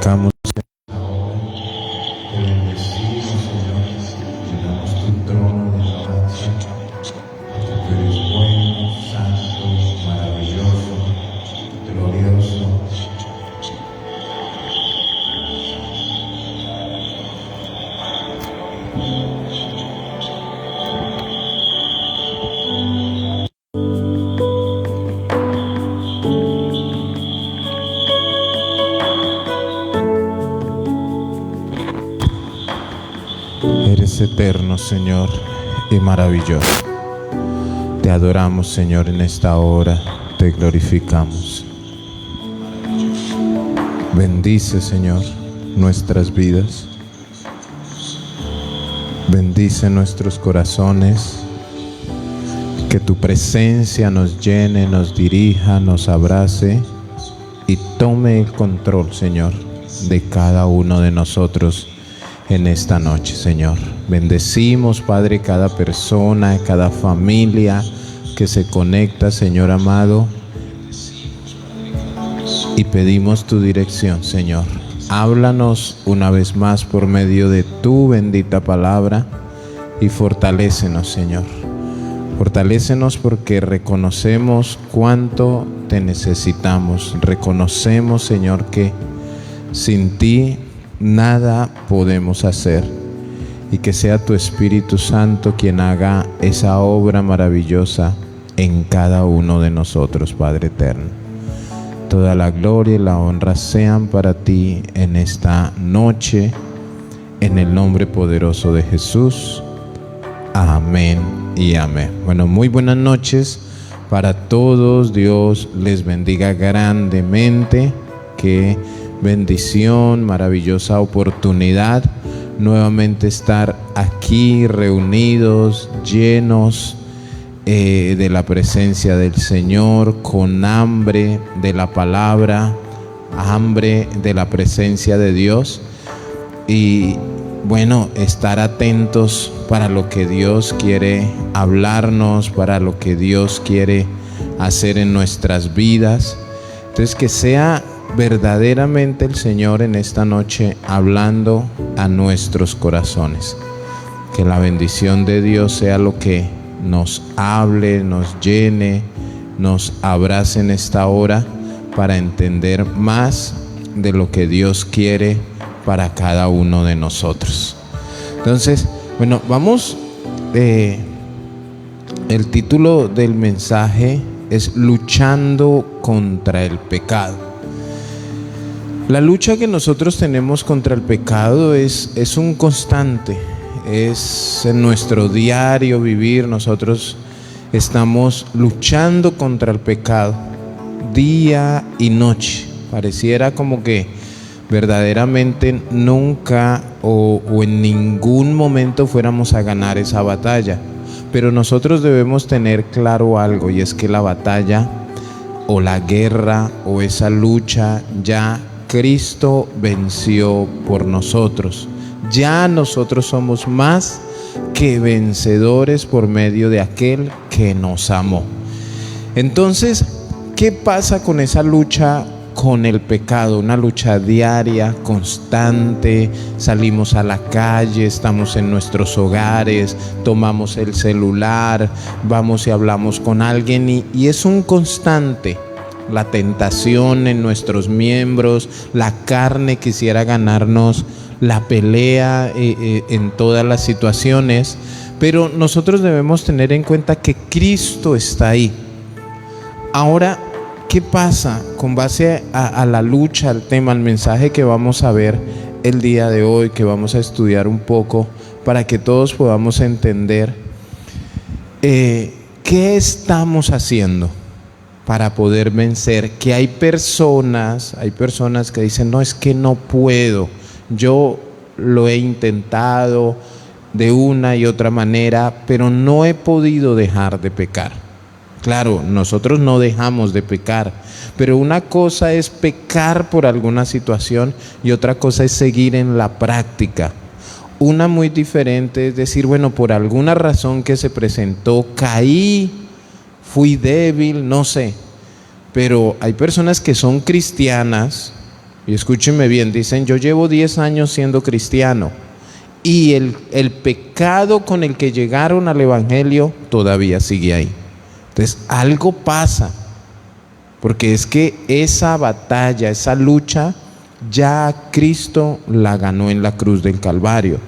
glorificamos. Te bendecimos, Señor, llenamos tu trono de alabanza, porque tú eres bueno, santo, maravilloso, glorioso. Eres eterno, Señor, y maravilloso. Te adoramos, Señor, en esta hora, te glorificamos. Bendice, Señor, nuestras vidas. Bendice nuestros corazones. Que tu presencia nos llene, nos dirija, nos abrace y tome el control, Señor, de cada uno de nosotros en esta noche, Señor. Bendecimos, Padre, cada persona, cada familia que se conecta, Señor amado, y pedimos tu dirección, Señor. Háblanos una vez más por medio de tu bendita palabra y fortalécenos, Señor. Fortalécenos porque reconocemos cuánto te necesitamos. Reconocemos, Señor, que sin ti nada podemos hacer, y que sea tu Espíritu Santo quien haga esa obra maravillosa en cada uno de nosotros, Padre eterno. Toda la gloria y la honra sean para ti en esta noche, en el nombre poderoso de Jesús. Amén y amén. Bueno, muy buenas noches para todos. Dios les bendiga grandemente. Qué bendición, maravillosa oportunidad nuevamente estar aquí reunidos, llenos de la presencia del Señor, con hambre de la palabra, hambre de la presencia de Dios, y bueno, estar atentos para lo que Dios quiere hablarnos, para lo que Dios quiere hacer en nuestras vidas. Entonces, que sea verdaderamente el Señor en esta noche hablando a nuestros corazones. Que la bendición de Dios sea lo que nos hable, nos llene, nos abrace en esta hora para entender más de lo que Dios quiere para cada uno de nosotros. Entonces, bueno, vamos, el título del mensaje es Luchando contra el pecado. La lucha que nosotros tenemos contra el pecado es un constante, es en nuestro diario vivir. Nosotros estamos luchando contra el pecado día y noche. Pareciera como que verdaderamente nunca o en ningún momento fuéramos a ganar esa batalla. Pero nosotros debemos tener claro algo, y es que la batalla o la guerra o esa lucha ya Cristo venció por nosotros. Ya nosotros somos más que vencedores por medio de aquel que nos amó. Entonces, ¿qué pasa con esa lucha con el pecado? Una lucha diaria, constante. Salimos a la calle, estamos en nuestros hogares, tomamos el celular, vamos y hablamos con alguien, y es un constante. La tentación en nuestros miembros, la carne quisiera ganarnos la pelea en todas las situaciones, pero nosotros debemos tener en cuenta que Cristo está ahí. Ahora, ¿qué pasa con base a la lucha, al tema, al mensaje que vamos a ver el día de hoy, que vamos a estudiar un poco para que todos podamos entender qué estamos haciendo para poder vencer? Que hay personas que dicen, no, es que no puedo, yo lo he intentado de una y otra manera, pero no he podido dejar de pecar. Claro, nosotros no dejamos de pecar, pero una cosa es pecar por alguna situación y otra cosa es seguir en la práctica. Una muy diferente es decir, bueno, por alguna razón que se presentó, caí, fui débil, no sé. Pero hay personas que son cristianas, y escúchenme bien, dicen, yo llevo 10 años siendo cristiano y el pecado con el que llegaron al Evangelio todavía sigue ahí. Entonces algo pasa, porque es que esa batalla, esa lucha, ya Cristo la ganó en la cruz del Calvario.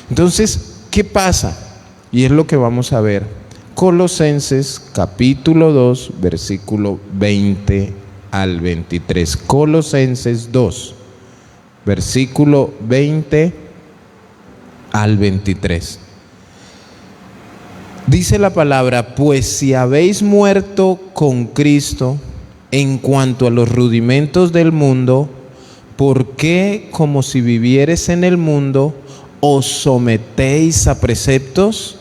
Entonces, ¿qué pasa? Y es lo que vamos a ver. Colosenses capítulo 2, versículo 20 al 23. Colosenses 2, versículo 20 al 23. Dice la palabra, pues si habéis muerto con Cristo en cuanto a los rudimentos del mundo, ¿por qué, como si vivieres en el mundo, os sometéis a preceptos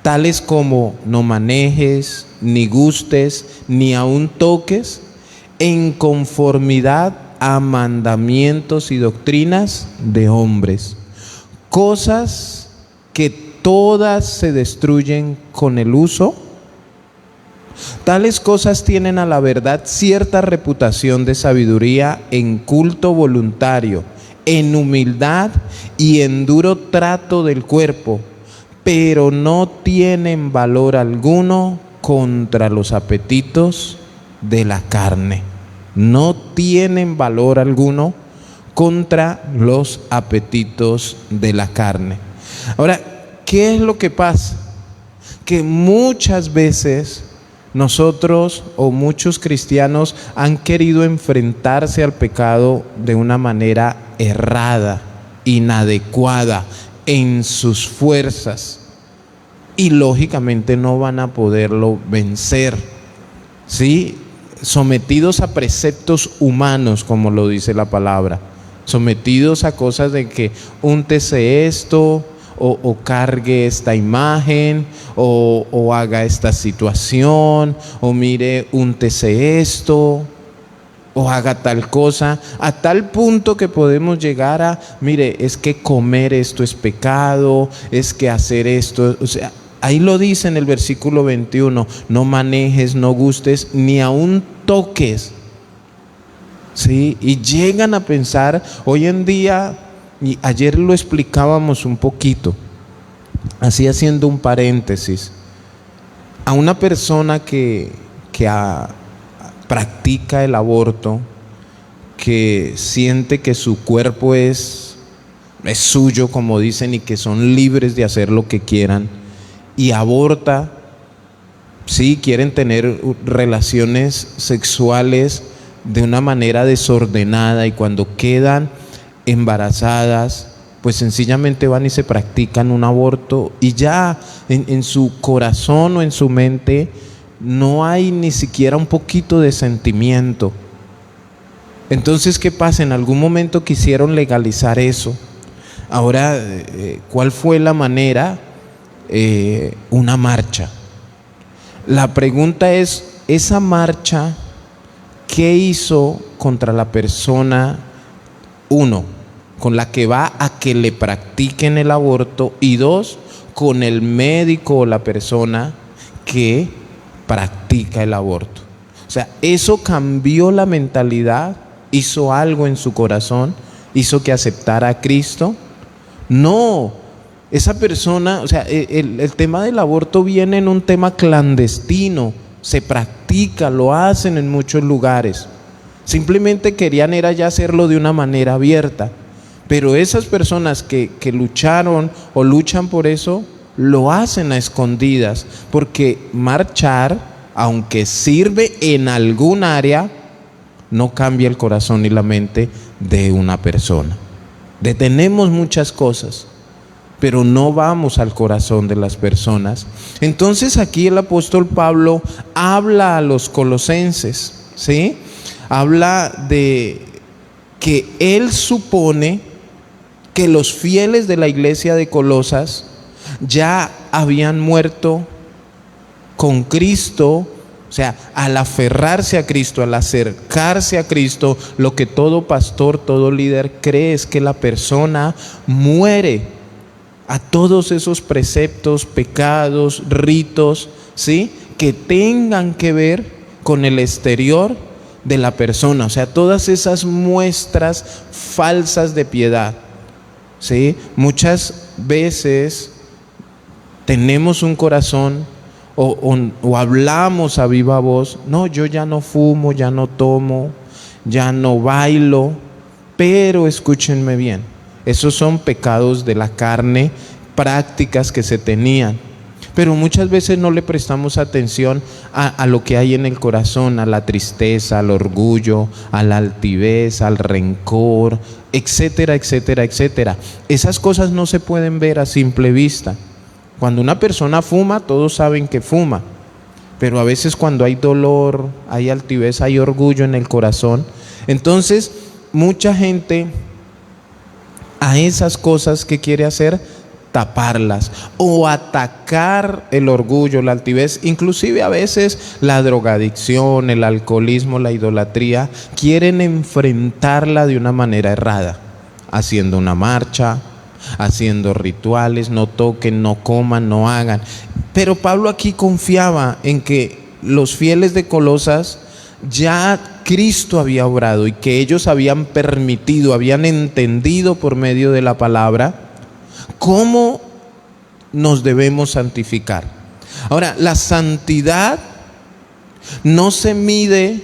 tales como no manejes, ni gustes, ni aun toques, en conformidad a mandamientos y doctrinas de hombres? Cosas que todas se destruyen con el uso. Tales cosas tienen a la verdad cierta reputación de sabiduría en culto voluntario, en humildad y en duro trato del cuerpo, pero no tienen valor alguno contra los apetitos de la carne. No tienen valor alguno contra los apetitos de la carne. Ahora, ¿qué es lo que pasa? Que muchas veces nosotros o muchos cristianos han querido enfrentarse al pecado de una manera errada, inadecuada, en sus fuerzas, y lógicamente no van a poderlo vencer, ¿sí? Sometidos a preceptos humanos, como lo dice la palabra, sometidos a cosas de que úntese esto, o cargue esta imagen, o haga esta situación, o mire, úntese esto, o haga tal cosa, a tal punto que podemos llegar a, mire, es que comer esto es pecado, es que hacer esto, o sea, ahí lo dice en el versículo 21, no manejes, no gustes, ni aun toques, ¿sí? Y llegan a pensar, hoy en día, y ayer lo explicábamos un poquito, así haciendo un paréntesis, a una persona que practica el aborto, que siente que su cuerpo es suyo, como dicen, y que son libres de hacer lo que quieran, y aborta, sí, quieren tener relaciones sexuales de una manera desordenada, y cuando quedan embarazadas, pues sencillamente van y se practican un aborto, y ya en su corazón o en su mente no hay ni siquiera un poquito de sentimiento. Entonces, ¿qué pasa? En algún momento quisieron legalizar eso. Ahora, ¿cuál fue la manera? Una marcha. La pregunta es, ¿esa marcha qué hizo contra la persona, uno, con la que va a que le practiquen el aborto, y dos, con el médico o la persona que practica el aborto? O sea, eso cambió la mentalidad, hizo algo en su corazón, hizo que aceptara a Cristo. No, esa persona, o sea, el tema del aborto viene en un tema clandestino, se practica, lo hacen en muchos lugares. Simplemente querían era ya hacerlo de una manera abierta, pero esas personas que lucharon o luchan por eso, lo hacen a escondidas, porque marchar, aunque sirve en algún área, no cambia el corazón y la mente de una persona. Detenemos muchas cosas, pero no vamos al corazón de las personas. Entonces aquí el apóstol Pablo habla a los colosenses, ¿sí? Habla de que él supone que los fieles de la iglesia de Colosas ya habían muerto con Cristo. O sea, al aferrarse a Cristo, al acercarse a Cristo, lo que todo pastor, todo líder cree es que la persona muere a todos esos preceptos, pecados, ritos, ¿sí?, que tengan que ver con el exterior, de la persona, o sea, todas esas muestras falsas de piedad, ¿sí? Muchas veces tenemos un corazón o hablamos a viva voz, no, yo ya no fumo, ya no tomo, ya no bailo, pero escúchenme bien, esos son pecados de la carne, prácticas que se tenían. Pero muchas veces no le prestamos atención a lo que hay en el corazón, a la tristeza, al orgullo, a la altivez, al rencor, etcétera, etcétera, etcétera. Esas cosas no se pueden ver a simple vista. Cuando una persona fuma, todos saben que fuma. Pero a veces cuando hay dolor, hay altivez, hay orgullo en el corazón. Entonces, mucha gente a esas cosas que quiere hacer, taparlas o atacar el orgullo, la altivez, inclusive a veces la drogadicción, el alcoholismo, la idolatría, quieren enfrentarla de una manera errada, haciendo una marcha, haciendo rituales, no toquen, no coman, no hagan. Pero Pablo aquí confiaba en que los fieles de Colosas ya Cristo había obrado y que ellos habían permitido, habían entendido por medio de la palabra cómo nos debemos santificar. Ahora, la santidad no se mide,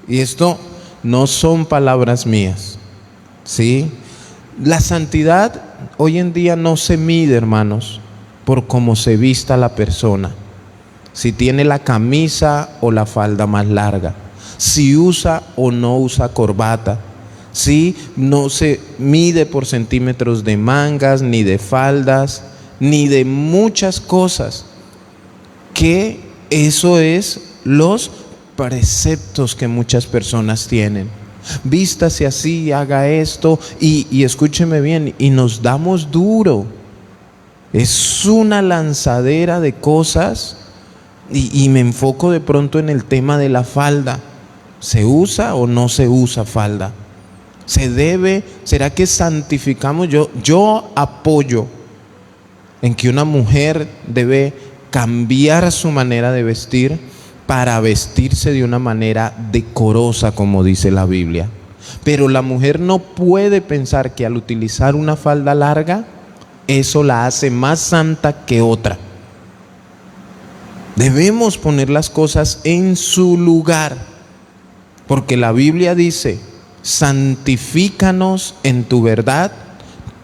y esto no son palabras mías, ¿sí? La santidad hoy en día no se mide, hermanos, por cómo se vista la persona, si tiene la camisa o la falda más larga, si usa o no usa corbata. Sí, no se mide por centímetros de mangas, ni de faldas, ni de muchas cosas, que eso es los preceptos que muchas personas tienen. Vístase así, haga esto, y escúcheme bien, y nos damos duro. Es una lanzadera de cosas, y me enfoco de pronto en el tema de la falda. ¿Se usa o no se usa falda? ¿Será que santificamos? Yo apoyo en que una mujer debe cambiar su manera de vestir para vestirse de una manera decorosa, como dice la Biblia. Pero la mujer no puede pensar que al utilizar una falda larga, eso la hace más santa que otra. Debemos poner las cosas en su lugar, porque la Biblia dice: santifícanos en tu verdad,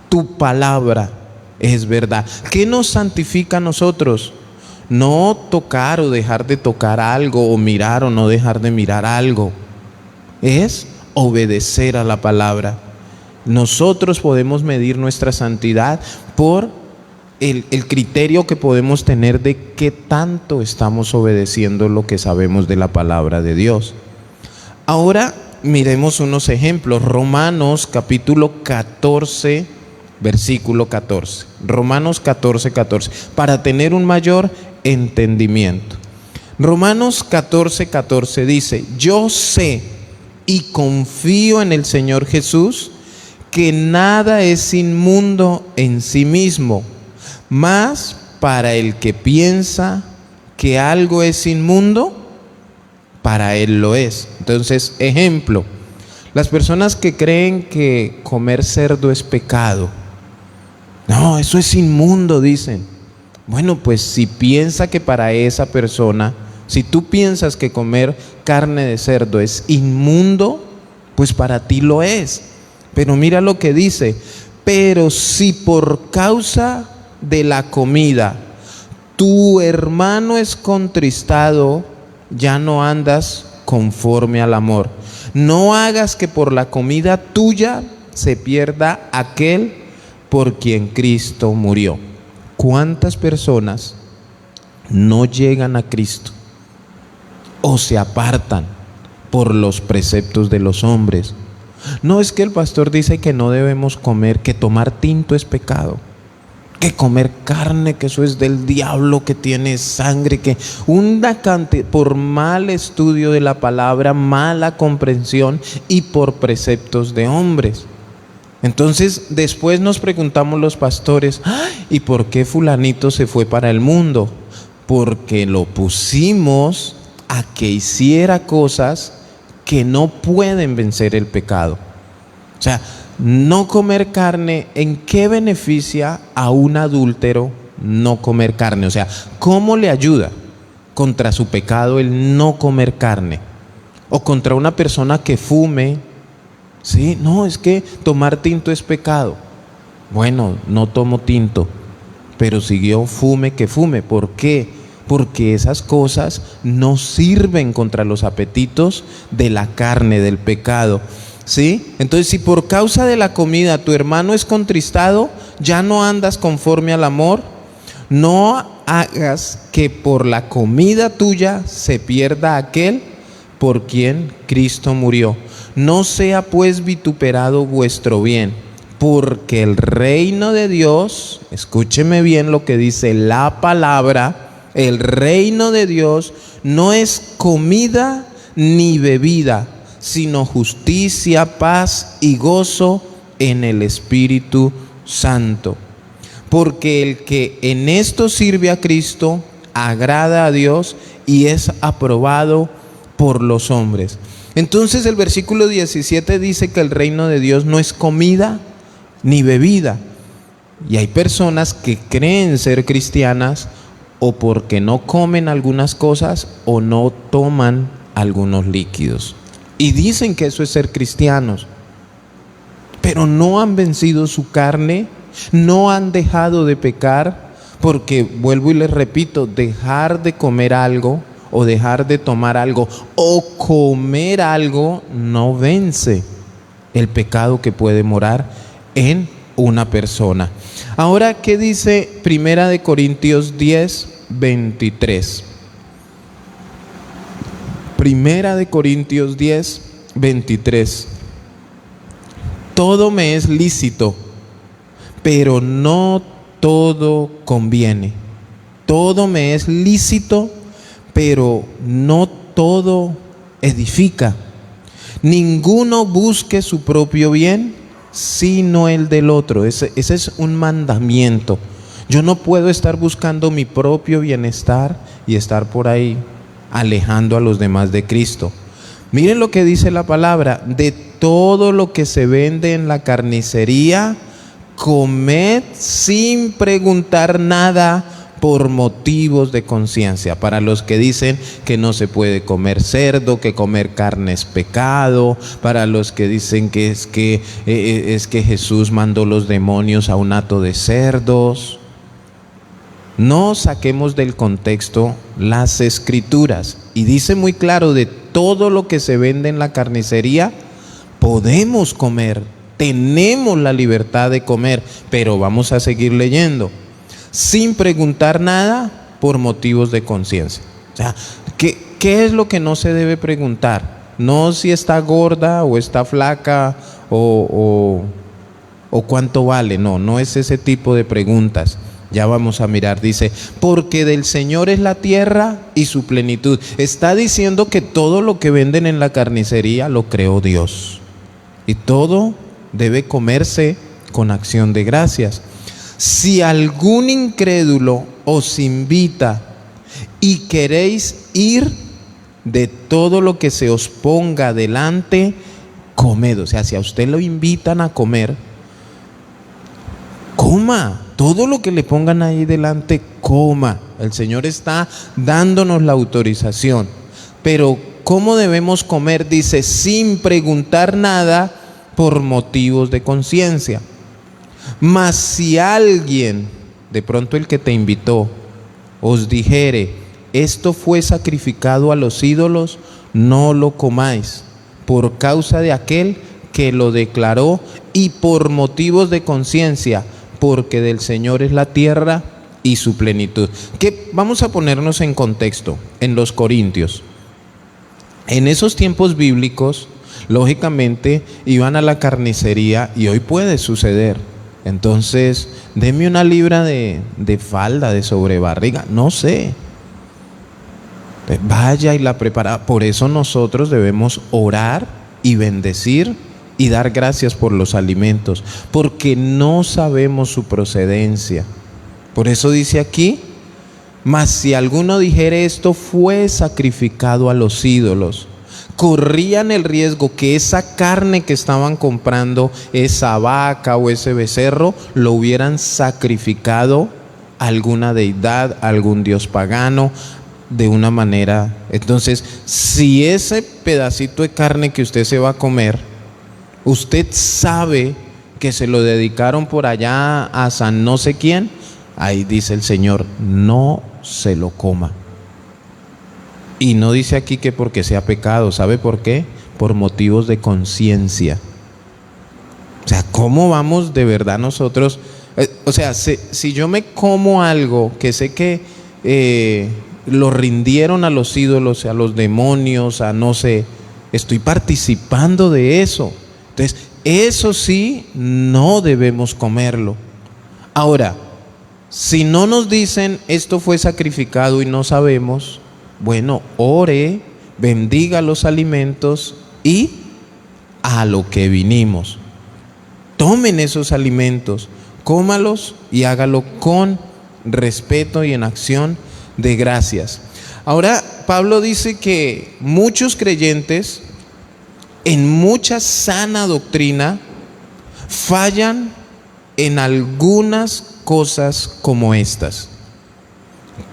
tu palabra es verdad. ¿Qué nos santifica a nosotros? No tocar o dejar de tocar algo, o mirar o no dejar de mirar algo. Es obedecer a la palabra. Nosotros podemos medir nuestra santidad por el criterio que podemos tener de qué tanto estamos obedeciendo lo que sabemos de la palabra de Dios. Ahora miremos unos ejemplos. Romanos capítulo 14, versículo 14. Romanos 14, 14. Para tener un mayor entendimiento. Romanos 14, 14 dice: yo sé y confío en el Señor Jesús que nada es inmundo en sí mismo, mas para el que piensa que algo es inmundo, para él lo es. Entonces, ejemplo, las personas que creen que comer cerdo es pecado, no, eso es inmundo, dicen. Bueno, pues si piensa que para esa persona, si tú piensas que comer carne de cerdo es inmundo, pues para ti lo es. Pero mira lo que dice: pero si por causa de la comida tu hermano es contristado, ya no andas conforme al amor. No hagas que por la comida tuya se pierda aquel por quien Cristo murió. ¿Cuántas personas no llegan a Cristo o se apartan por los preceptos de los hombres? No, es que el pastor dice que no debemos comer, que tomar tinto es pecado, que comer carne, que eso es del diablo, que tiene sangre, que una cantidad, por mal estudio de la palabra, mala comprensión y por preceptos de hombres. Entonces después nos preguntamos los pastores: ¿y por qué fulanito se fue para el mundo? Porque lo pusimos a que hiciera cosas que no pueden vencer el pecado. O sea, no comer carne, ¿en qué beneficia a un adúltero no comer carne? O sea, ¿cómo le ayuda contra su pecado el no comer carne? O contra una persona que fume. Sí, no, es que tomar tinto es pecado. Bueno, no tomo tinto, pero siguió fume que fume. ¿Por qué? Porque esas cosas no sirven contra los apetitos de la carne, del pecado. ¿Sí? Entonces, si por causa de la comida tu hermano es contristado, ya no andas conforme al amor. No hagas que por la comida tuya se pierda aquel por quien Cristo murió. No sea pues vituperado vuestro bien, porque el reino de Dios, escúcheme bien lo que dice la palabra, el reino de Dios no es comida ni bebida, sino justicia, paz y gozo en el Espíritu Santo. Porque el que en esto sirve a Cristo agrada a Dios y es aprobado por los hombres. Entonces el versículo 17 dice que el reino de Dios no es comida ni bebida. Y hay personas que creen ser cristianas o porque no comen algunas cosas o no toman algunos líquidos. Y dicen que eso es ser cristianos, pero no han vencido su carne, no han dejado de pecar, porque vuelvo y les repito, dejar de comer algo o dejar de tomar algo o comer algo no vence el pecado que puede morar en una persona. Ahora, ¿qué dice 1 Corintios 10, 23? 1 Corintios 10, 23. Todo me es lícito, pero no todo conviene. Todo me es lícito, pero no todo edifica. Ninguno busque su propio bien, sino el del otro. Ese es un mandamiento. Yo no puedo estar buscando mi propio bienestar y estar por ahí alejando a los demás de Cristo. Miren lo que dice la palabra: de todo lo que se vende en la carnicería, comed sin preguntar nada por motivos de conciencia. Para los que dicen que no se puede comer cerdo, que comer carne es pecado, para los que dicen que es que Jesús mandó los demonios a un hato de cerdos. No saquemos del contexto las escrituras. Y dice muy claro: de todo lo que se vende en la carnicería podemos comer, tenemos la libertad de comer, pero vamos a seguir leyendo, sin preguntar nada por motivos de conciencia. O sea, ¿qué es lo que no se debe preguntar? No si está gorda o está flaca o cuánto vale. No es ese tipo de preguntas. Ya vamos a mirar. Dice: porque del Señor es la tierra y su plenitud. Está diciendo que todo lo que venden en la carnicería lo creó Dios, y todo debe comerse con acción de gracias. Si algún incrédulo os invita y queréis ir, de todo lo que se os ponga delante, comed. O sea, si a usted lo invitan a comer, coma. Todo lo que le pongan ahí delante, coma. El Señor está dándonos la autorización. Pero ¿cómo debemos comer? Dice: sin preguntar nada por motivos de conciencia. Mas si alguien, de pronto el que te invitó, os dijere: esto fue sacrificado a los ídolos, no lo comáis, por causa de aquel que lo declaró y por motivos de conciencia, porque del Señor es la tierra y su plenitud. Que vamos a ponernos en contexto en los Corintios. En esos tiempos bíblicos, lógicamente, iban a la carnicería, y hoy puede suceder. Entonces, deme una libra de falda, de sobrebarriga, no sé. Vaya y la prepara. Por eso nosotros debemos orar y bendecir y dar gracias por los alimentos, porque no sabemos su procedencia. Por eso dice aquí: mas si alguno dijere esto fue sacrificado a los ídolos, corrían el riesgo que esa carne que estaban comprando, esa vaca o ese becerro, lo hubieran sacrificado a alguna deidad, a algún dios pagano, de una manera. Entonces, si ese pedacito de carne que usted se va a comer, usted sabe que se lo dedicaron por allá a San no sé quién, ahí dice el Señor, no se lo coma. Y no dice aquí que porque sea pecado, ¿sabe por qué? Por motivos de conciencia. O sea, ¿cómo vamos de verdad nosotros? O sea, si yo me como algo que sé que lo rindieron a los ídolos, a los demonios, a no sé, estoy participando de eso. Entonces, eso sí, no debemos comerlo. Ahora, si no nos dicen esto fue sacrificado y no sabemos, bueno, ore, bendiga los alimentos y a lo que vinimos. Tomen esos alimentos, cómalos y hágalo con respeto y en acción de gracias. Ahora, Pablo dice que muchos creyentes en mucha sana doctrina fallan en algunas cosas como estas.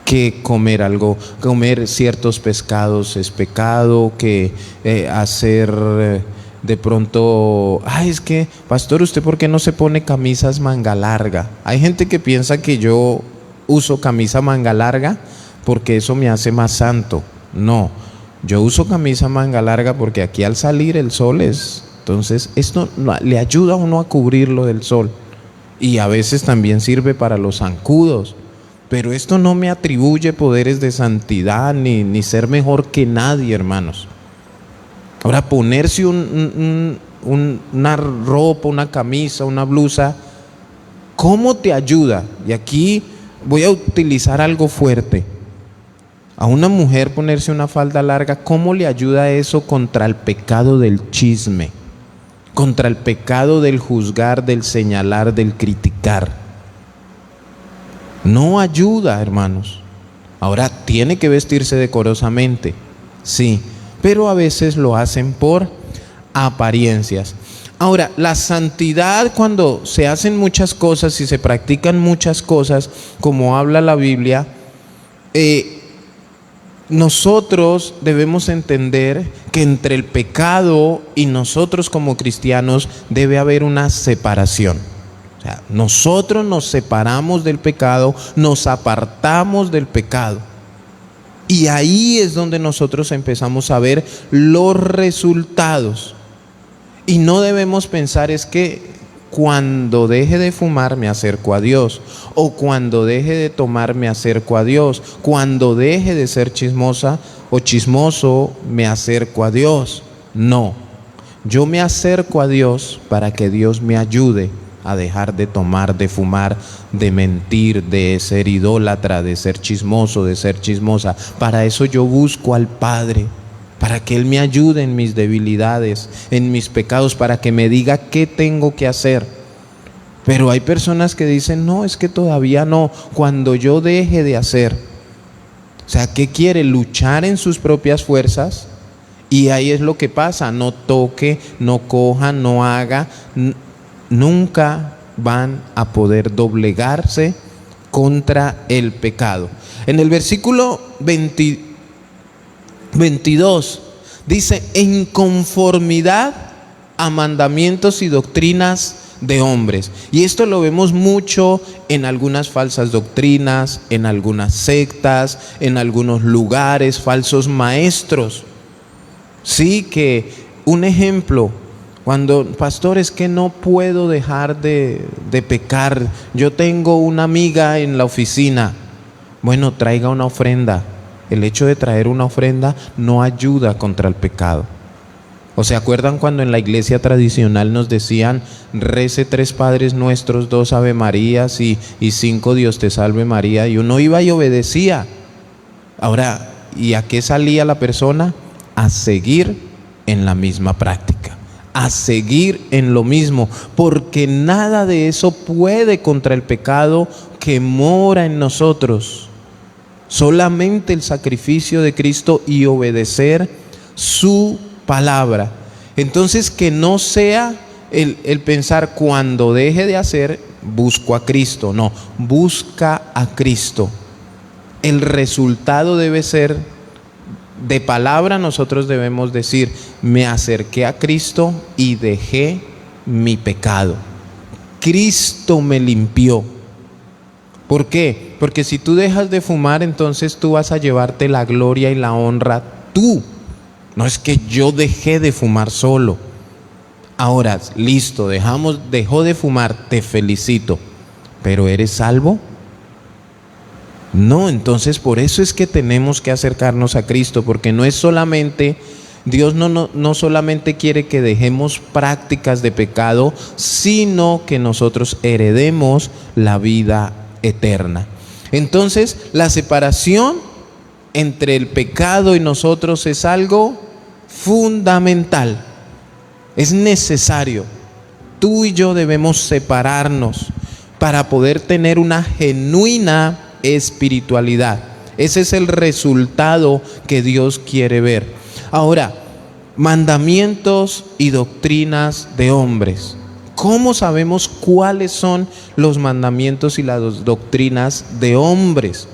Que comer ciertos pescados es pecado, que hacer de pronto, es que, pastor, ¿usted por qué no se pone camisas manga larga? Hay gente que piensa que yo uso camisa manga larga porque eso me hace más santo. No, yo uso camisa manga larga porque aquí al salir el sol entonces esto le ayuda a uno a cubrirlo del sol y a veces también sirve para los zancudos. Pero esto no me atribuye poderes de santidad ni ser mejor que nadie, hermanos. Ahora, ponerse una ropa, una camisa, una blusa, ¿cómo te ayuda? Y aquí voy a utilizar algo fuerte. A una mujer ponerse una falda larga, ¿cómo le ayuda eso contra el pecado del chisme? Contra el pecado del juzgar, del señalar, del criticar. No ayuda, hermanos. Ahora, tiene que vestirse decorosamente, sí, pero a veces lo hacen por apariencias. Ahora, la santidad, cuando se hacen muchas cosas y se practican muchas cosas, como habla la Biblia, nosotros debemos entender que entre el pecado y nosotros como cristianos debe haber una separación. O sea, nosotros nos separamos del pecado, nos apartamos del pecado. Y ahí es donde nosotros empezamos a ver los resultados. Y no debemos pensar es que cuando deje de fumar me acerco a Dios, o cuando deje de tomar me acerco a Dios, cuando deje de ser chismosa o chismoso me acerco a Dios. No, yo me acerco a Dios para que Dios me ayude a dejar de tomar, de fumar, de mentir, de ser idólatra, de ser chismoso, de ser chismosa. Para eso yo busco al Padre, para que Él me ayude en mis debilidades, en mis pecados, para que me diga qué tengo que hacer. Pero hay personas que dicen, no, es que todavía no, cuando yo deje de hacer. O sea, ¿qué quiere? Luchar en sus propias fuerzas. Y ahí es lo que pasa, no toque, no coja, no haga. Nunca van a poder doblegarse contra el pecado. En el versículo 22 dice, en conformidad a mandamientos y doctrinas de hombres. Y esto lo vemos mucho en algunas falsas doctrinas, en algunas sectas, en algunos lugares, falsos maestros. Sí, que un ejemplo, cuando, pastor, es que no puedo dejar de pecar. Yo tengo una amiga en la oficina. Bueno, traiga una ofrenda. El hecho de traer una ofrenda no ayuda contra el pecado. ¿O se acuerdan cuando en la iglesia tradicional nos decían, rece 3 Padres Nuestros, 2 Ave Marías y 5 Dios te salve María? Y uno iba y obedecía. Ahora, ¿y a qué salía la persona? A seguir en la misma práctica, a seguir en lo mismo, porque nada de eso puede contra el pecado que mora en nosotros. Solamente el sacrificio de Cristo y obedecer su palabra. Entonces, que no sea el pensar cuando deje de hacer, busco a Cristo. No, busca a Cristo. El resultado debe ser de palabra. Nosotros debemos decir: me acerqué a Cristo y dejé mi pecado. Cristo me limpió. ¿Por qué? Porque si tú dejas de fumar, entonces tú vas a llevarte la gloria y la honra tú. No es que yo dejé de fumar solo. Ahora, listo, dejó de fumar, te felicito. ¿Pero eres salvo? No, entonces por eso es que tenemos que acercarnos a Cristo, porque no es solamente, Dios no solamente quiere que dejemos prácticas de pecado, sino que nosotros heredemos la vida eterna. Entonces, la separación entre el pecado y nosotros es algo fundamental. Es necesario. Tú y yo debemos separarnos para poder tener una genuina espiritualidad. Ese es el resultado que Dios quiere ver. Ahora, mandamientos y doctrinas de hombres. ¿Cómo sabemos cuáles son los mandamientos y las doctrinas de hombres?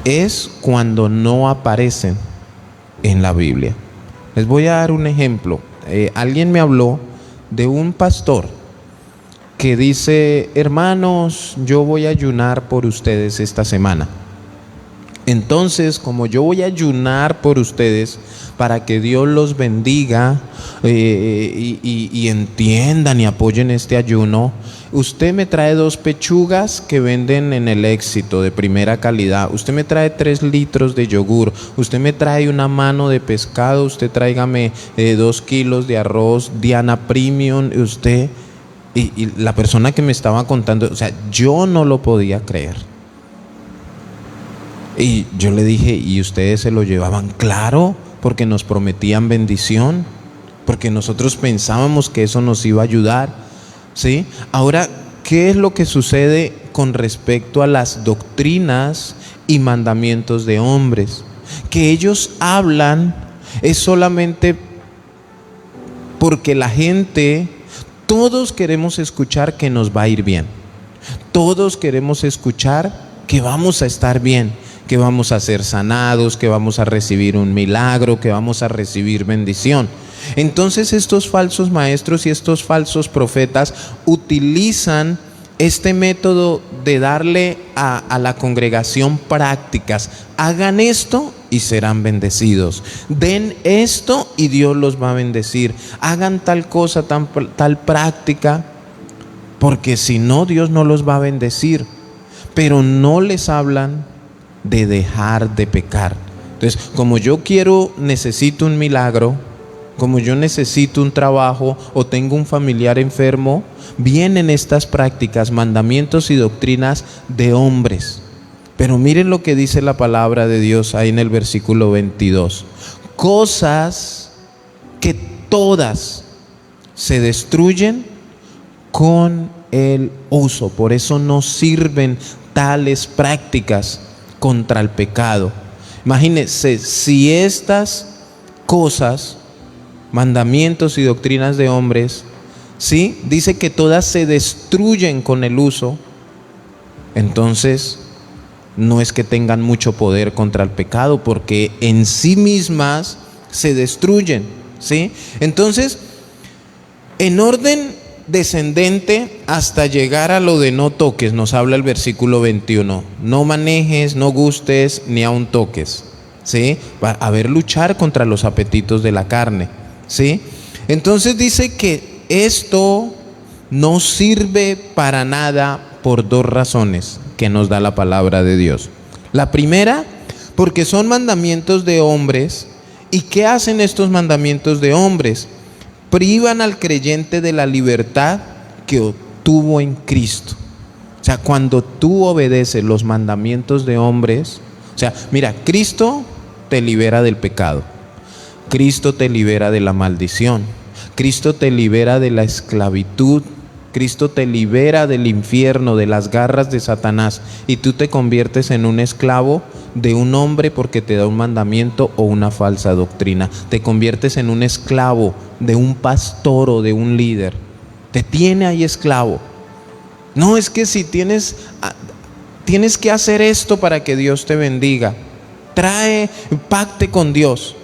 Es cuando no aparecen en la Biblia. Les voy a dar un ejemplo. Alguien me habló de un pastor que dice: hermanos, yo voy a ayunar por ustedes esta semana. Entonces, como yo voy a ayunar por ustedes para que Dios los bendiga y entiendan y apoyen este ayuno, usted me trae 2 pechugas que venden en el Éxito de primera calidad, usted me trae 3 litros de yogur, usted me trae una mano de pescado, usted tráigame 2 kilos de arroz Diana Premium, usted... Y la persona que me estaba contando, o sea, yo no lo podía creer. Y yo le dije: ¿y ustedes se lo llevaban? Claro, porque nos prometían bendición, porque nosotros pensábamos que eso nos iba a ayudar, ¿sí? Ahora, ¿qué es lo que sucede con respecto a las doctrinas y mandamientos de hombres? Que ellos hablan es solamente porque la gente... Todos queremos escuchar que nos va a ir bien. Todos queremos escuchar que vamos a estar bien, que vamos a ser sanados, que vamos a recibir un milagro, que vamos a recibir bendición. Entonces estos falsos maestros y estos falsos profetas utilizan este método de darle a la congregación prácticas. Hagan esto y serán bendecidos. Den esto y Dios los va a bendecir. Hagan tal cosa, tal práctica, porque si no, Dios no los va a bendecir. Pero no les hablan de dejar de pecar. Entonces, como yo necesito un milagro, como yo necesito un trabajo o tengo un familiar enfermo, vienen estas prácticas, mandamientos y doctrinas de hombres. Pero miren lo que dice la palabra de Dios ahí en el versículo 22. Cosas que todas se destruyen con el uso. Por eso no sirven tales prácticas contra el pecado. Imagínense, si estas cosas, mandamientos y doctrinas de hombres, ¿sí?, dice que todas se destruyen con el uso, entonces no es que tengan mucho poder contra el pecado, porque en sí mismas se destruyen, ¿sí? Entonces, en orden descendente hasta llegar a lo de no toques, nos habla el versículo 21. No manejes, no gustes, ni aun toques, ¿sí? A ver, luchar contra los apetitos de la carne, ¿sí? Entonces dice que esto no sirve para nada por 2 razones que nos da la palabra de Dios. La primera, porque son mandamientos de hombres. ¿Y qué hacen estos mandamientos de hombres? Privan al creyente de la libertad que obtuvo en Cristo. O sea, cuando tú obedeces los mandamientos de hombres, o sea, mira, Cristo te libera del pecado, Cristo te libera de la maldición, Cristo te libera de la esclavitud Cristo te libera del infierno, de las garras de Satanás, y tú te conviertes en un esclavo de un hombre porque te da un mandamiento o una falsa doctrina. Te conviertes en un esclavo de un pastor o de un líder. Te tiene ahí esclavo. No, es que si tienes que hacer esto para que Dios te bendiga. Pacte con Dios.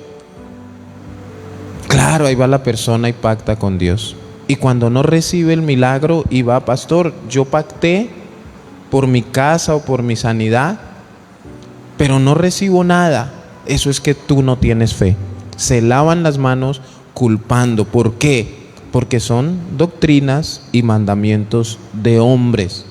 Claro, ahí va la persona y pacta con Dios. Y cuando no recibe el milagro y va, pastor, yo pacté por mi casa o por mi sanidad, pero no recibo nada. Eso es que tú no tienes fe. Se lavan las manos culpando. ¿Por qué? Porque son doctrinas y mandamientos de hombres.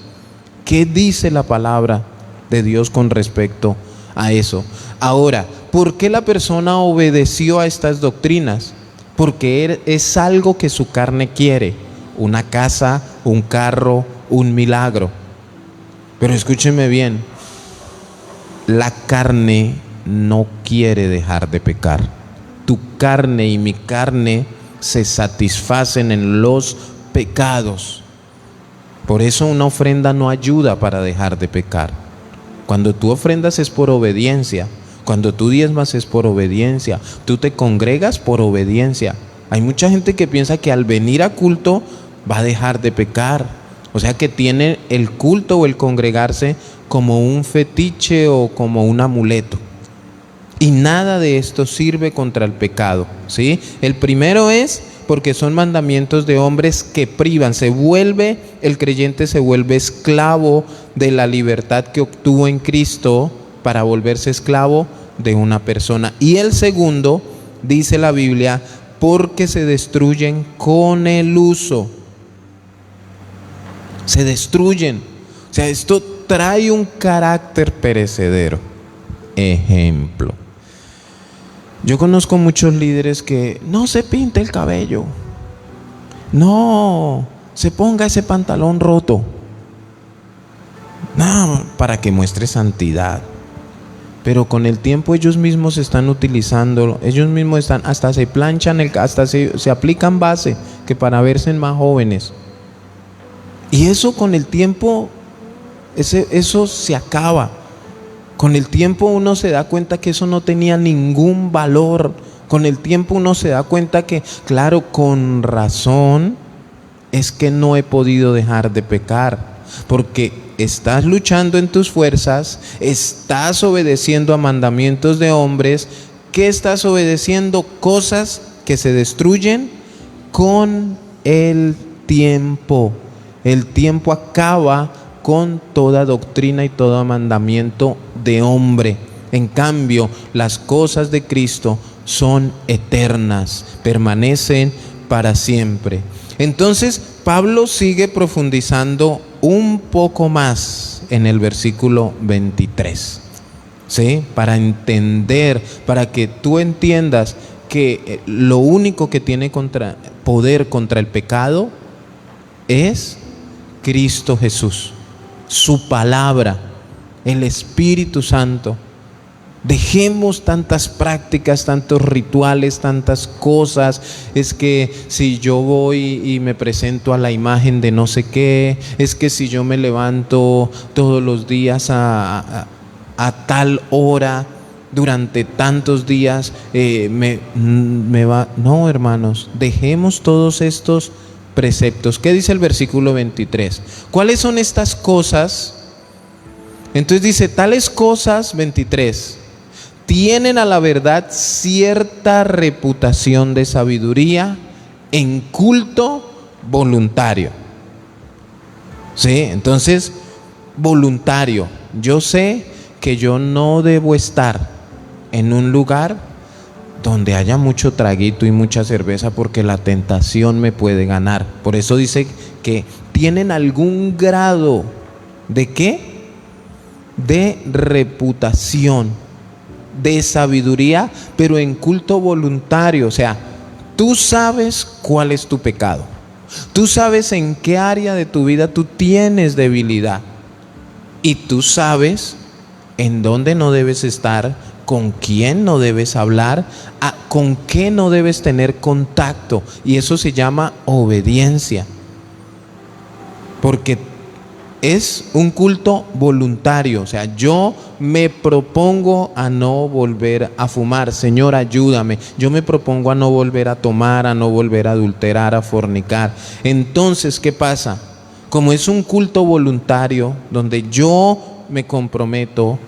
¿Qué dice la palabra de Dios con respecto a eso? Ahora, ¿por qué la persona obedeció a estas doctrinas? Porque es algo que su carne quiere. Una casa, un carro, un milagro. Pero escúcheme bien, la carne no quiere dejar de pecar. Tu carne y mi carne se satisfacen en los pecados. Por eso una ofrenda no ayuda para dejar de pecar. Cuando tú ofrendas es por obediencia. Cuando tú diezmas es por obediencia. Tú te congregas por obediencia. Hay mucha gente que piensa que al venir a culto va a dejar de pecar. O sea que tiene el culto o el congregarse como un fetiche o como un amuleto. Y nada de esto sirve contra el pecado, ¿sí? El primero es porque son mandamientos de hombres que privan. El creyente se vuelve esclavo de la libertad que obtuvo en Cristo para volverse esclavo de una persona. Y el segundo, dice la Biblia, porque se destruyen con el uso. Se destruyen. O sea, esto trae un carácter perecedero. Ejemplo. Yo conozco muchos líderes que no se pinte el cabello, no se ponga ese pantalón roto, no, para que muestre santidad. Pero con el tiempo ellos mismos están utilizándolo, ellos mismos hasta se planchan, hasta se aplican base, que para verse más jóvenes. Y eso con el tiempo, eso se acaba. Con el tiempo uno se da cuenta que eso no tenía ningún valor. Con el tiempo uno se da cuenta que, claro, con razón es que no he podido dejar de pecar. Porque estás luchando en tus fuerzas, estás obedeciendo a mandamientos de hombres. ¿Qué estás obedeciendo? Cosas que se destruyen con el tiempo. El tiempo acaba con toda doctrina y todo mandamiento de hombre. En cambio, las cosas de Cristo son eternas, permanecen para siempre. Entonces, Pablo sigue profundizando un poco más en el versículo 23, ¿sí? Para entender, para que tú entiendas que lo único que tiene poder contra el pecado es Cristo Jesús. Su palabra, el Espíritu Santo. Dejemos tantas prácticas, tantos rituales, tantas cosas. Es que si yo voy y me presento a la imagen de no sé qué, es que si yo me levanto todos los días a tal hora, durante tantos días, me va. No, hermanos, dejemos todos estos preceptos. ¿Qué dice el versículo 23? ¿Cuáles son estas cosas? Entonces dice, tales cosas, 23, tienen a la verdad cierta reputación de sabiduría en culto voluntario. ¿Sí? Entonces, voluntario. Yo sé que yo no debo estar en un lugar donde haya mucho traguito y mucha cerveza, porque la tentación me puede ganar. Por eso dice que tienen algún grado ¿de qué? De reputación, de sabiduría, pero en culto voluntario. O sea, tú sabes cuál es tu pecado, tú sabes en qué área de tu vida tú tienes debilidad, y tú sabes en dónde no debes estar, con quién no debes hablar, con qué no debes tener contacto. Y eso se llama obediencia. porque es un culto voluntario. O sea, yo me propongo a no volver a fumar. Señor, ayúdame. Yo me propongo a no volver a tomar, a no volver a adulterar, a fornicar. Entonces, ¿qué pasa? Como es un culto voluntario donde yo me comprometo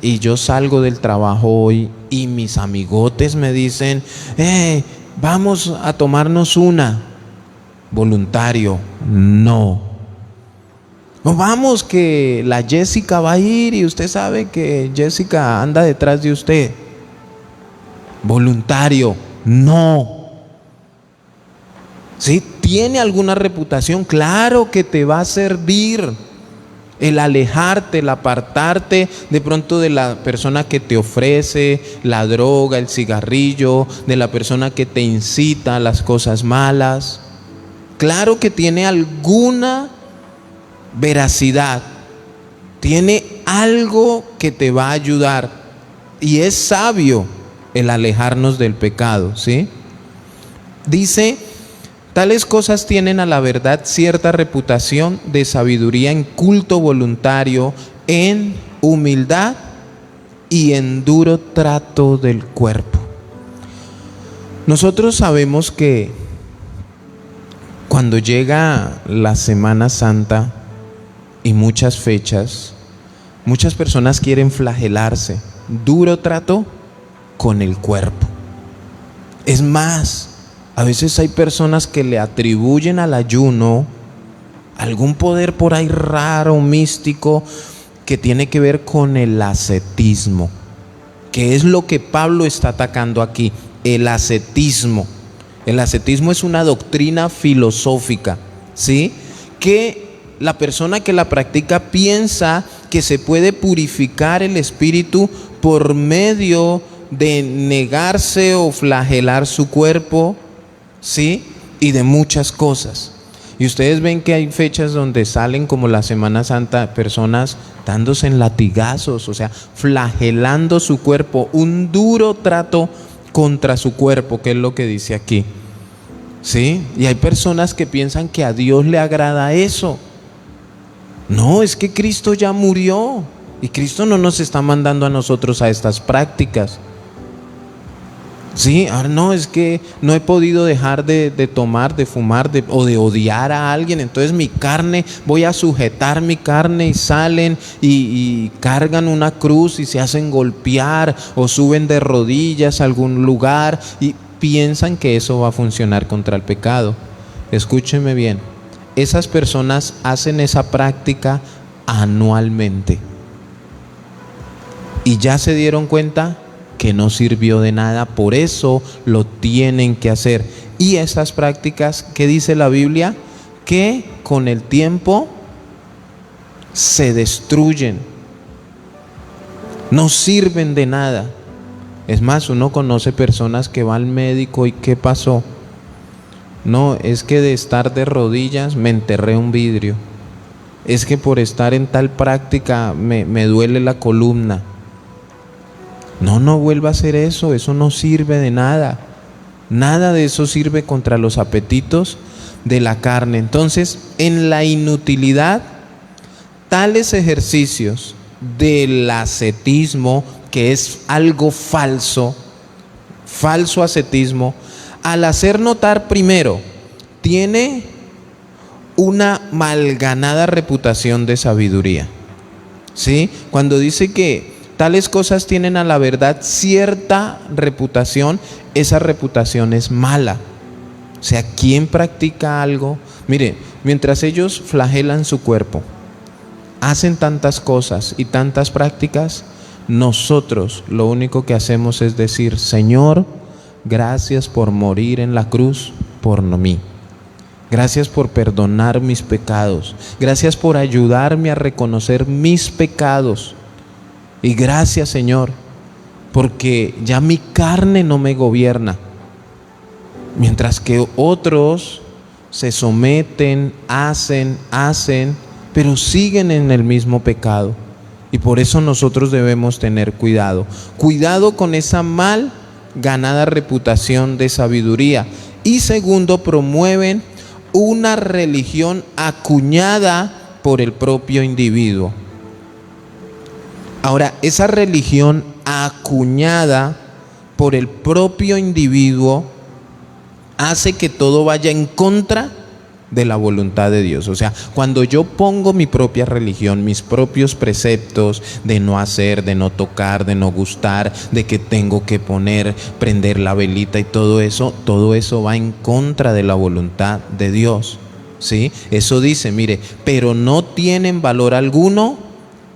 y yo salgo del trabajo hoy y mis amigotes me dicen, vamos a tomarnos una. Voluntario, no. No, vamos, que la Jessica va a ir y usted sabe que Jessica anda detrás de usted. Voluntario, no. ¿Sí? ¿Tiene alguna reputación? Claro que te va a servir el alejarte, el apartarte de pronto de la persona que te ofrece la droga, el cigarrillo, de la persona que te incita a las cosas malas. Claro que tiene alguna veracidad, tiene algo que te va a ayudar, y es sabio el alejarnos del pecado, ¿sí? Dice, tales cosas tienen a la verdad cierta reputación de sabiduría en culto voluntario, en humildad y en duro trato del cuerpo. Nosotros sabemos que cuando llega la Semana Santa y muchas fechas, muchas personas quieren flagelarse. Duro trato con el cuerpo. Es más, a veces hay personas que le atribuyen al ayuno algún poder por ahí raro, místico, que tiene que ver con el ascetismo, que es lo que Pablo está atacando aquí, el ascetismo. El ascetismo es una doctrina filosófica, ¿sí? Que la persona que la practica piensa que se puede purificar el espíritu por medio de negarse o flagelar su cuerpo, ¿sí? Y de muchas cosas. Y ustedes ven que hay fechas donde salen, como la Semana Santa, personas dándose en latigazos, o sea, flagelando su cuerpo, un duro trato contra su cuerpo, que es lo que dice aquí, ¿sí? Y hay personas que piensan que a Dios le agrada eso. No, es que Cristo ya murió y Cristo no nos está mandando a nosotros a estas prácticas. Sí, ahora no, es que no he podido dejar de tomar, de fumar o de odiar a alguien, entonces mi carne, voy a sujetar mi carne, y salen y cargan una cruz y se hacen golpear o suben de rodillas a algún lugar y piensan que eso va a funcionar contra el pecado. Escúchenme bien, esas personas hacen esa práctica anualmente y ya se dieron cuenta que no sirvió de nada, por eso lo tienen que hacer. Y esas prácticas, ¿qué dice la Biblia? Que con el tiempo se destruyen, no sirven de nada. Es más, uno conoce personas que van al médico y ¿qué pasó? No, es que de estar de rodillas me enterré un vidrio. Es que por estar en tal práctica me duele la columna. No vuelva a hacer eso, eso no sirve de nada. Nada de eso sirve contra los apetitos de la carne. Entonces, en la inutilidad, tales ejercicios del ascetismo, que es algo falso ascetismo, al hacer notar primero, tiene una malganada reputación de sabiduría, ¿sí? Cuando dice que tales cosas tienen a la verdad cierta reputación, esa reputación es mala. O sea, ¿quién practica algo? Mire, mientras ellos flagelan su cuerpo, hacen tantas cosas y tantas prácticas, nosotros lo único que hacemos es decir, Señor, gracias por morir en la cruz por mí. Gracias por perdonar mis pecados. Gracias por ayudarme a reconocer mis pecados. Y gracias, Señor, porque ya mi carne no me gobierna. Mientras que otros se someten, hacen, pero siguen en el mismo pecado. Y por eso nosotros debemos tener cuidado. Cuidado con esa mal ganada reputación de sabiduría. Y segundo, promueven una religión acuñada por el propio individuo. Ahora, esa religión acuñada por el propio individuo hace que todo vaya en contra de la voluntad de Dios. O sea, cuando yo pongo mi propia religión, mis propios preceptos de no hacer, de no tocar, de no gustar, de que tengo que prender la velita y todo eso va en contra de la voluntad de Dios. ¿Sí? Eso dice, mire, pero no tienen valor alguno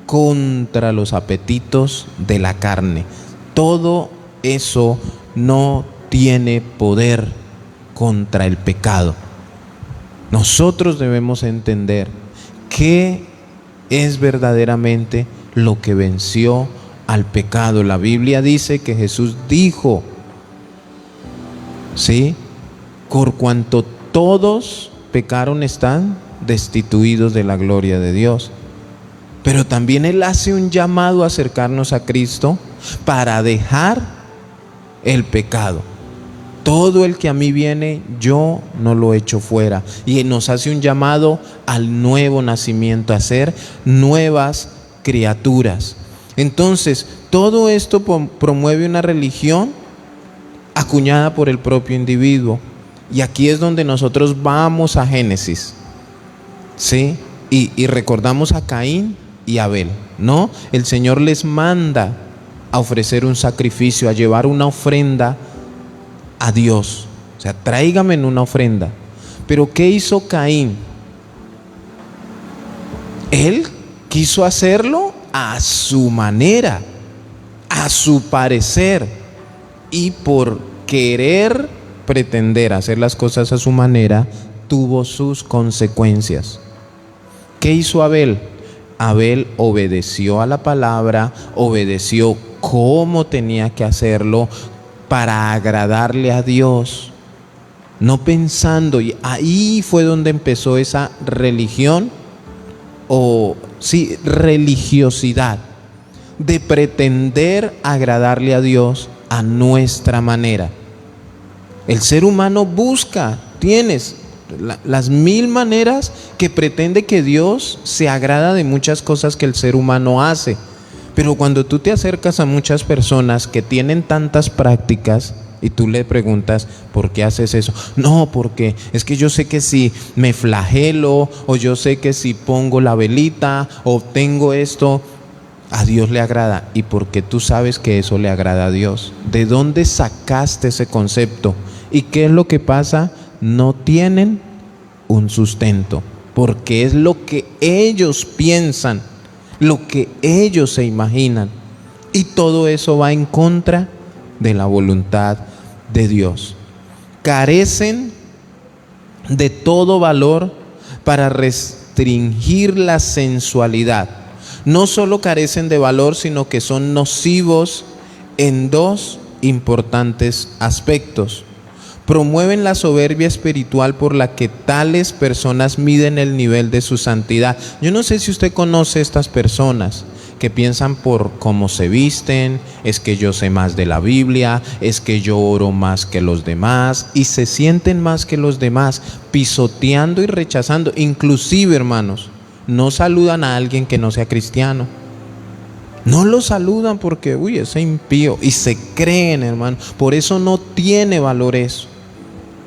contra los apetitos de la carne. Todo eso no tiene poder contra el pecado. Nosotros debemos entender qué es verdaderamente lo que venció al pecado. La Biblia dice que Jesús dijo, ¿sí? Por cuanto todos pecaron, están destituidos de la gloria de Dios. Pero también Él hace un llamado a acercarnos a Cristo para dejar el pecado. Todo el que a mí viene, yo no lo echo fuera. Y nos hace un llamado al nuevo nacimiento, a ser nuevas criaturas. Entonces, todo esto promueve una religión acuñada por el propio individuo. Y aquí es donde nosotros vamos a Génesis, ¿sí? Y recordamos a Caín y Abel, ¿no? El Señor les manda a ofrecer un sacrificio, a llevar una ofrenda a Dios. O sea, tráigame en una ofrenda. Pero ¿qué hizo Caín? Él quiso hacerlo a su manera, a su parecer, y por querer pretender hacer las cosas a su manera, tuvo sus consecuencias. ¿Qué hizo Abel? Abel obedeció a la palabra, obedeció cómo tenía que hacerlo para agradarle a Dios, no pensando, y ahí fue donde empezó esa religión, religiosidad, de pretender agradarle a Dios a nuestra manera. El ser humano busca, tienes las mil maneras que pretende que Dios se agrada de muchas cosas que el ser humano hace. Pero cuando tú te acercas a muchas personas que tienen tantas prácticas y tú le preguntas, ¿por qué haces eso? No, porque es que yo sé que si me flagelo, o yo sé que si pongo la velita, o tengo esto, a Dios le agrada. ¿Y por qué tú sabes que eso le agrada a Dios? ¿De dónde sacaste ese concepto? ¿Y qué es lo que pasa? No tienen un sustento, porque es lo que ellos piensan, lo que ellos se imaginan, y todo eso va en contra de la voluntad de Dios. Carecen de todo valor para restringir la sensualidad. No solo carecen de valor, sino que son nocivos en dos importantes aspectos. Promueven la soberbia espiritual por la que tales personas miden el nivel de su santidad. Yo no sé si usted conoce estas personas que piensan por cómo se visten, es que yo sé más de la Biblia, es que yo oro más que los demás, y se sienten más que los demás, pisoteando y rechazando. Inclusive, hermanos, no saludan a alguien que no sea cristiano. No lo saludan porque, ese impío, y se creen, hermano. Por eso no tiene valor eso.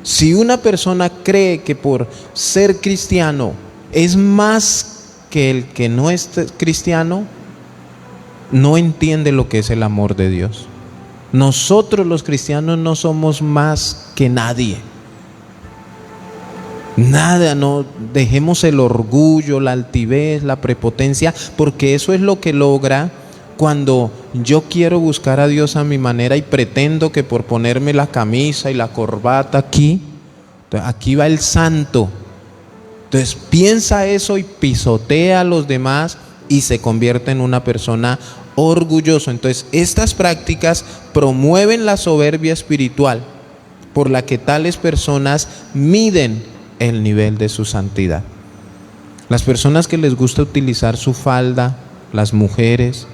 Si una persona cree que por ser cristiano es más que el que no es cristiano, no entiende lo que es el amor de Dios. Nosotros los cristianos no somos más que nadie. Nada, no dejemos el orgullo, la altivez, la prepotencia, porque eso es lo que logra cuando yo quiero buscar a Dios a mi manera y pretendo que por ponerme la camisa y la corbata aquí va el santo. Entonces piensa eso y pisotea a los demás y se convierte en una persona orgullosa. Entonces estas prácticas promueven la soberbia espiritual por la que tales personas miden el nivel de su santidad. Las personas que les gusta utilizar su falda, las mujeres,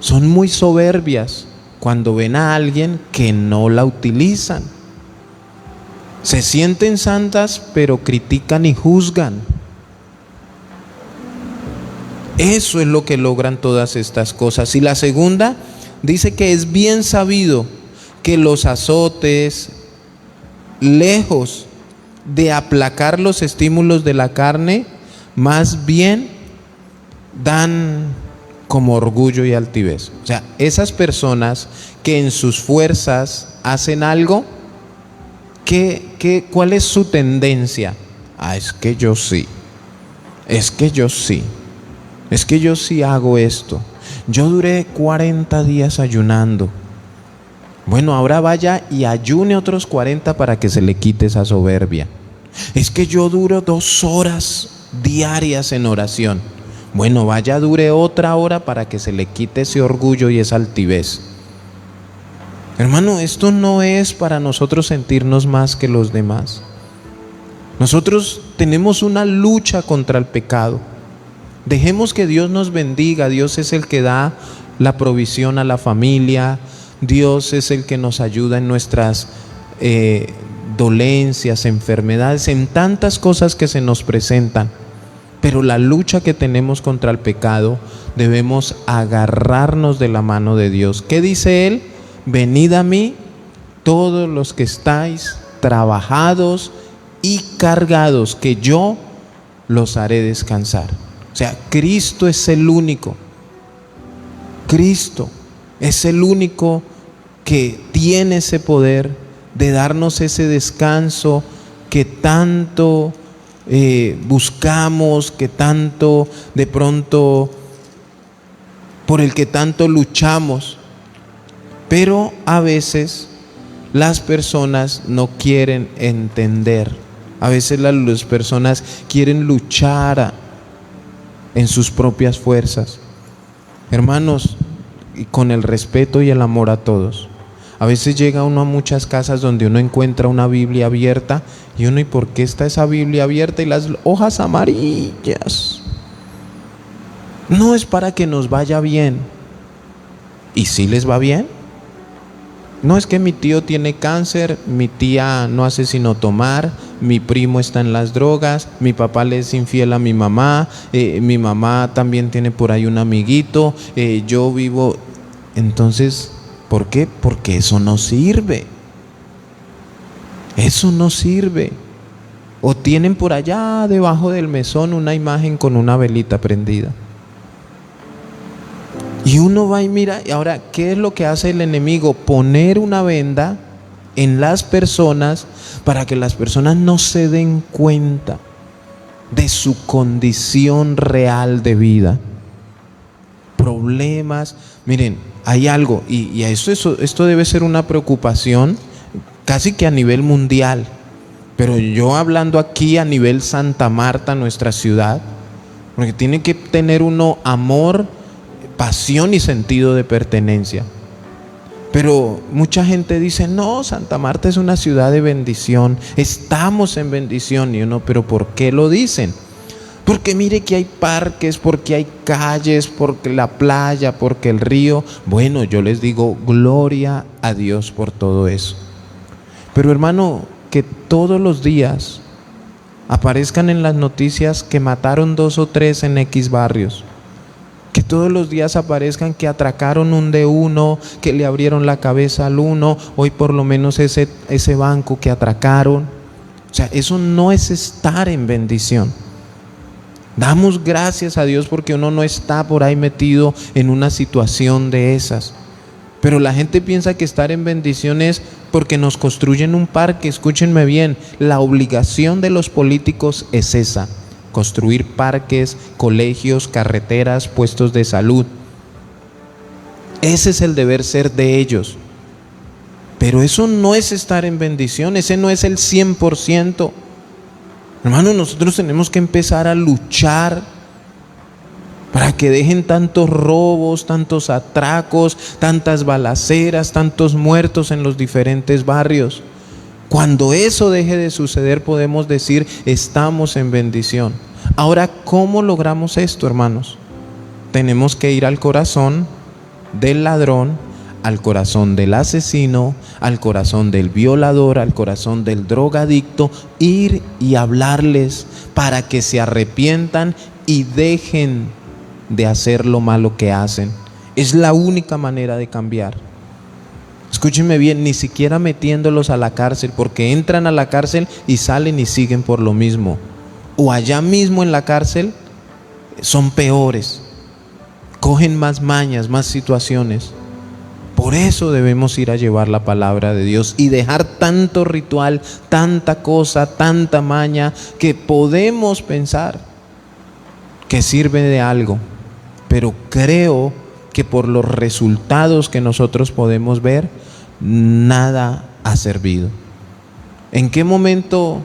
son muy soberbias cuando ven a alguien que no la utilizan. Se sienten santas, pero critican y juzgan. Eso es lo que logran todas estas cosas. Y la segunda dice que es bien sabido que los azotes, lejos de aplacar los estímulos de la carne, más bien dan como orgullo y altivez. O sea, esas personas que en sus fuerzas hacen algo, ¿cuál es su tendencia? Es que yo sí, es que yo sí, es que yo sí hago esto. Yo duré 40 días ayunando. Bueno, ahora vaya y ayune otros 40 para que se le quite esa soberbia. Es que yo duro 2 horas diarias en oración. Bueno, vaya, dure otra hora para que se le quite ese orgullo y esa altivez. Hermano, esto no es para nosotros sentirnos más que los demás. Nosotros tenemos una lucha contra el pecado. Dejemos que Dios nos bendiga. Dios es el que da la provisión a la familia. Dios es el que nos ayuda en nuestras dolencias, enfermedades, en tantas cosas que se nos presentan. Pero la lucha que tenemos contra el pecado, debemos agarrarnos de la mano de Dios. ¿Qué dice Él? Venid a mí, todos los que estáis trabajados y cargados, que yo los haré descansar. O sea, Cristo es el único. Cristo es el único que tiene ese poder de darnos ese descanso que tanto buscamos, que tanto de pronto, por el que tanto luchamos. Pero a veces las personas no quieren entender. A veces las personas quieren luchar en sus propias fuerzas. Hermanos, con el respeto y el amor a todos, a veces llega uno a muchas casas donde uno encuentra una Biblia abierta y uno, ¿y por qué está esa Biblia abierta y las hojas amarillas? No es para que nos vaya bien. ¿Y si les va bien? No, es que mi tío tiene cáncer, mi tía no hace sino tomar, mi primo está en las drogas, mi papá le es infiel a mi mamá también tiene por ahí un amiguito, yo vivo. Entonces, ¿por qué? Porque eso no sirve. Eso no sirve. O tienen por allá debajo del mesón una imagen con una velita prendida. Y uno va y mira, y ahora, ¿qué es lo que hace el enemigo? Poner una venda en las personas para que las personas no se den cuenta de su condición real de vida. Problemas. Miren, hay algo, y esto debe ser una preocupación casi que a nivel mundial. Pero yo hablando aquí a nivel Santa Marta, nuestra ciudad, porque tiene que tener uno amor, pasión y sentido de pertenencia. Pero mucha gente dice, no, Santa Marta es una ciudad de bendición, estamos en bendición. Y uno, ¿pero por qué lo dicen? Porque mire que hay parques, porque hay calles, porque la playa, porque el río. Bueno, yo les digo, gloria a Dios por todo eso. Pero hermano, que todos los días aparezcan en las noticias que mataron 2 o 3 en X barrios. Que todos los días aparezcan que atracaron un de uno, que le abrieron la cabeza al uno, hoy por lo menos ese banco que atracaron. O sea, eso no es estar en bendición. Damos gracias a Dios porque uno no está por ahí metido en una situación de esas. Pero la gente piensa que estar en bendición es porque nos construyen un parque. Escúchenme bien, la obligación de los políticos es esa: construir parques, colegios, carreteras, puestos de salud. Ese es el deber ser de ellos. Pero eso no es estar en bendición, ese no es el 100%. Hermano, nosotros tenemos que empezar a luchar para que dejen tantos robos, tantos atracos, tantas balaceras, tantos muertos en los diferentes barrios. Cuando eso deje de suceder, podemos decir, estamos en bendición. Ahora, ¿cómo logramos esto, hermanos? Tenemos que ir al corazón del ladrón, al corazón del asesino, al corazón del violador, al corazón del drogadicto, ir y hablarles para que se arrepientan y dejen de hacer lo malo que hacen. Es la única manera de cambiar. Escúchenme bien, ni siquiera metiéndolos a la cárcel, porque entran a la cárcel y salen y siguen por lo mismo. O allá mismo en la cárcel son peores, cogen más mañas, más situaciones. Por eso debemos ir a llevar la palabra de Dios y dejar tanto ritual, tanta cosa, tanta maña que podemos pensar que sirve de algo, pero creo que por los resultados que nosotros podemos ver, nada ha servido. ¿En qué momento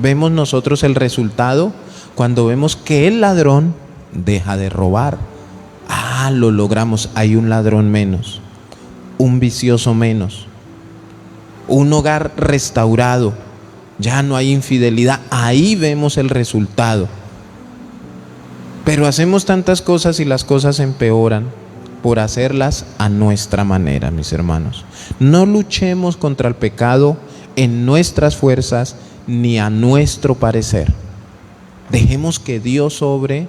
vemos nosotros el resultado? Cuando vemos que el ladrón deja de robar. Lo logramos. Hay un ladrón menos, un vicioso menos, un hogar restaurado, ya no hay infidelidad. Ahí vemos el resultado. Pero hacemos tantas cosas y las cosas empeoran por hacerlas a nuestra manera, mis hermanos. No luchemos contra el pecado en nuestras fuerzas ni a nuestro parecer. Dejemos que Dios obre,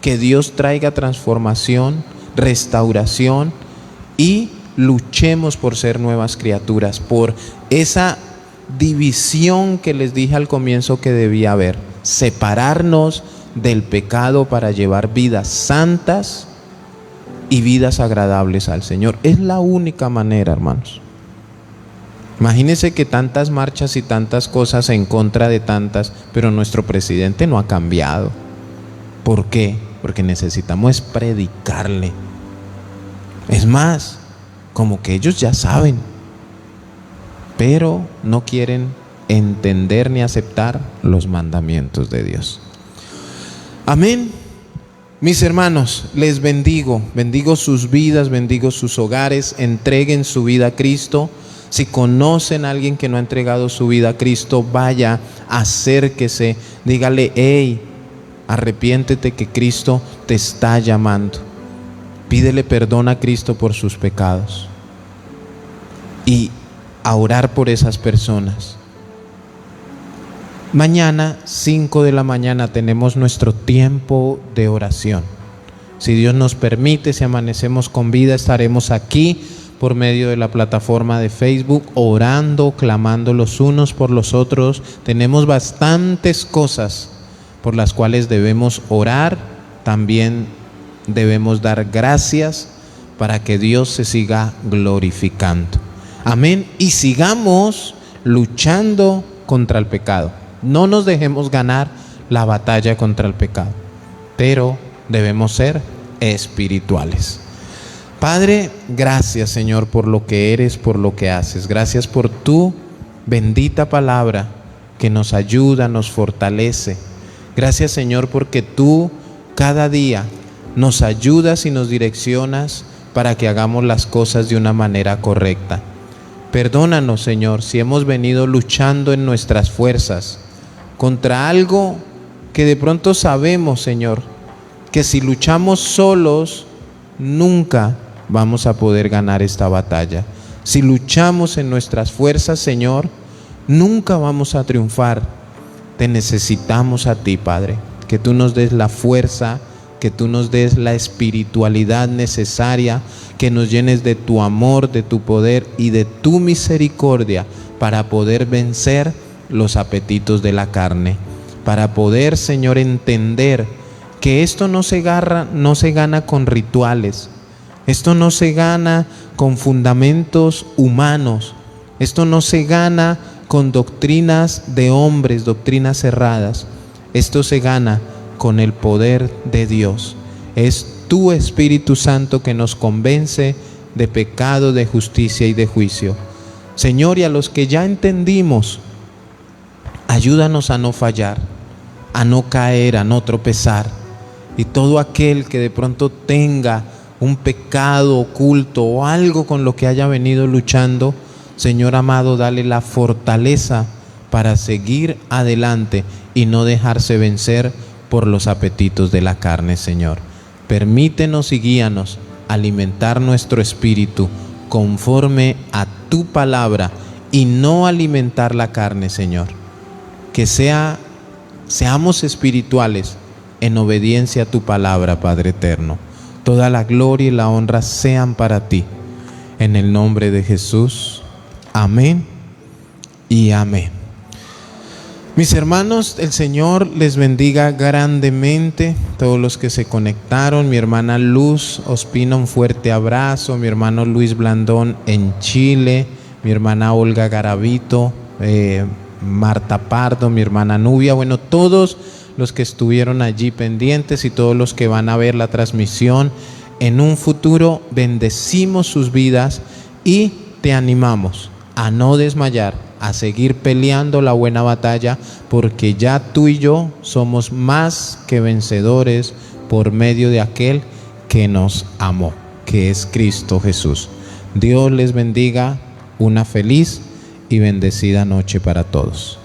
que Dios traiga transformación, restauración, y luchemos por ser nuevas criaturas, por esa división que les dije al comienzo que debía haber. Separarnos del pecado para llevar vidas santas y vidas agradables al Señor. Es la única manera, hermanos. Imagínense que tantas marchas y tantas cosas en contra de tantas, pero nuestro presidente no ha cambiado. ¿Por qué? Porque necesitamos predicarle. Es más, como que ellos ya saben, pero no quieren entender ni aceptar los mandamientos de Dios. Amén. Mis hermanos, les bendigo sus vidas, bendigo sus hogares. Entreguen su vida a Cristo. Si conocen a alguien que no ha entregado su vida a Cristo, vaya, acérquese, dígale: hey, arrepiéntete, que Cristo te está llamando. Pídele perdón a Cristo por sus pecados y a orar por esas personas. Mañana, 5 de la mañana, tenemos nuestro tiempo de oración. Si Dios nos permite, si amanecemos con vida, estaremos aquí por medio de la plataforma de Facebook, orando, clamando los unos por los otros. Tenemos bastantes cosas por las cuales debemos orar. También debemos dar gracias para que Dios se siga glorificando. Amén. Y sigamos luchando contra el pecado. No nos dejemos ganar la batalla contra el pecado, pero debemos ser espirituales. Padre, gracias, Señor, por lo que eres, por lo que haces. Gracias por tu bendita palabra que nos ayuda, nos fortalece. Gracias, Señor, porque tú cada día nos ayudas y nos direccionas para que hagamos las cosas de una manera correcta. Perdónanos, Señor, si hemos venido luchando en nuestras fuerzas contra algo que de pronto sabemos, Señor, que si luchamos solos nunca vamos a poder ganar esta batalla. Si luchamos en nuestras fuerzas, Señor, nunca vamos a triunfar. Te necesitamos a ti, Padre, que tú nos des la fuerza, que tú nos des la espiritualidad necesaria, que nos llenes de tu amor, de tu poder y de tu misericordia para poder vencer los apetitos de la carne, para poder, Señor, entender que esto no se gana con rituales, esto no se gana con fundamentos humanos, esto no se gana con doctrinas de hombres, doctrinas cerradas. Esto se gana con el poder de Dios. Es tu Espíritu Santo que nos convence de pecado, de justicia y de juicio. Señor, y a los que ya entendimos, ayúdanos a no fallar, a no caer, a no tropezar. Y todo aquel que de pronto tenga un pecado oculto o algo con lo que haya venido luchando, Señor amado, dale la fortaleza para seguir adelante y no dejarse vencer por los apetitos de la carne, Señor. Permítenos y guíanos alimentar nuestro espíritu conforme a tu palabra y no alimentar la carne, Señor. Que seamos espirituales en obediencia a tu palabra, Padre eterno. Toda la gloria y la honra sean para ti. En el nombre de Jesús. Amén y amén. Mis hermanos, el Señor les bendiga grandemente. Todos los que se conectaron, mi hermana Luz Ospina, un fuerte abrazo. Mi hermano Luis Blandón en Chile, mi hermana Olga Garavito, Marta Pardo, mi hermana Nubia. Bueno, todos los que estuvieron allí pendientes y todos los que van a ver la transmisión en un futuro, bendecimos sus vidas y te animamos a no desmayar, a seguir peleando la buena batalla, porque ya tú y yo somos más que vencedores por medio de aquel que nos amó, que es Cristo Jesús. Dios les bendiga. Una feliz y bendecida noche para todos.